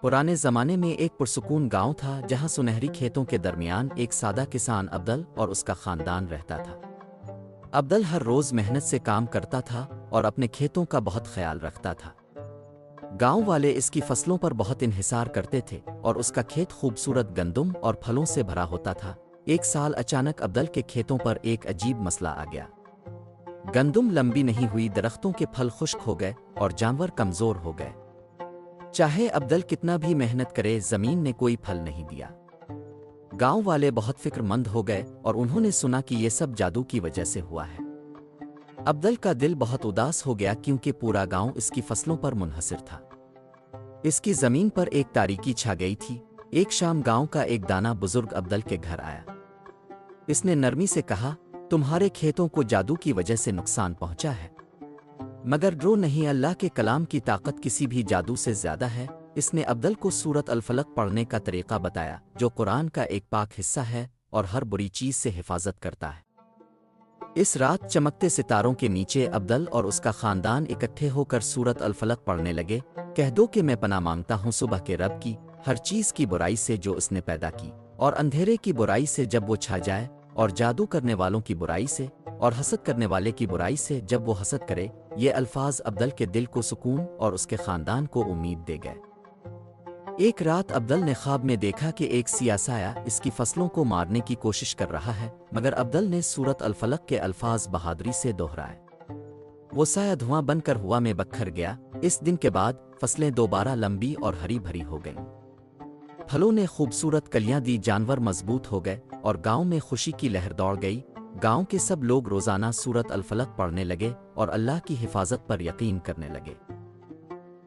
पुराने ज़माने में एक पुरसुकून गांव था जहां सुनहरी खेतों के दरमियान एक सादा किसान अब्दल और उसका खानदान रहता था। अब्दल हर रोज़ मेहनत से काम करता था और अपने खेतों का बहुत ख्याल रखता था। गांव वाले इसकी फसलों पर बहुत इन्हिसार करते थे और उसका खेत खूबसूरत गंदुम और फलों से भरा होता था। एक साल अचानक अब्दल के खेतों पर एक अजीब मसला आ गया। गंदुम लंबी नहीं हुई, दरख्तों के फल खुश्क हो गए और जानवर कमज़ोर हो गए। चाहे अब्दल कितना भी मेहनत करे, ज़मीन ने कोई फल नहीं दिया। गांव वाले बहुत फिक्रमंद हो गए और उन्होंने सुना कि ये सब जादू की वजह से हुआ है। अब्दल का दिल बहुत उदास हो गया क्योंकि पूरा गांव इसकी फसलों पर मुनहसिर था। इसकी ज़मीन पर एक तारीकी छा गई थी। एक शाम गांव का एक दाना बुजुर्ग अब्दल के घर आया। इसने नरमी से कहा, तुम्हारे खेतों को जादू की वजह से नुकसान पहुंचा है, मगर रो नहीं, अल्लाह के कलाम की ताकत किसी भी जादू से ज्यादा है। इसने अब्दल को सूरत अल-फलक पढ़ने का तरीका बताया, जो कुरान का एक पाक हिस्सा है और हर बुरी चीज से हिफाजत करता है। इस रात चमकते सितारों के नीचे अब्दल और उसका खानदान इकट्ठे होकर सूरत अल-फलक पढ़ने लगे। कह दो कि मैं पनाह मांगता हूँ सुबह के रब की, हर चीज की बुराई से जो उसने पैदा की, और अंधेरे की बुराई से जब वो छा जाए, और जादू करने वालों की बुराई से, और हसद करने वाले की बुराई से जब वो हसद करे। ये अल्फाज अब्दल के दिल को सुकून और उसके खानदान को उम्मीद दे गए। एक रात अब्दल ने ख्वाब में देखा कि एक सियाह साया इसकी फसलों को मारने की कोशिश कर रहा है, मगर अब्दल ने सूरत अल-फलक के अल्फाज बहादुरी से दोहराए। वो साया धुआं बनकर हवा में बखर गया। इस दिन के बाद फसलें दोबारा लंबी और हरी भरी हो गईं। फलों ने खूबसूरत कलियां दी, जानवर मजबूत हो गए और गांव में खुशी की लहर दौड़ गई। गांव के सब लोग रोजाना सूरत अल-फलक पढ़ने लगे और अल्लाह की हिफाजत पर यकीन करने लगे।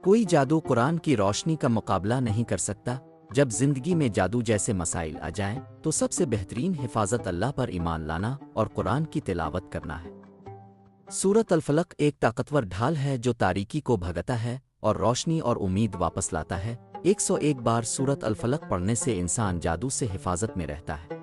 कोई जादू कुरान की रोशनी का मुकाबला नहीं कर सकता। जब जिंदगी में जादू जैसे मसाइल आ जाएं, तो सबसे बेहतरीन हिफाजत अल्लाह पर ईमान लाना और कुरान की तिलावत करना है। सूरत अल-फलक एक ताकतवर ढाल है जो तारीकी को भगाता है और रोशनी और उम्मीद वापस लाता है। 101 बार सूरत अल-फलक पढ़ने से इंसान जादू से हिफाजत में रहता है।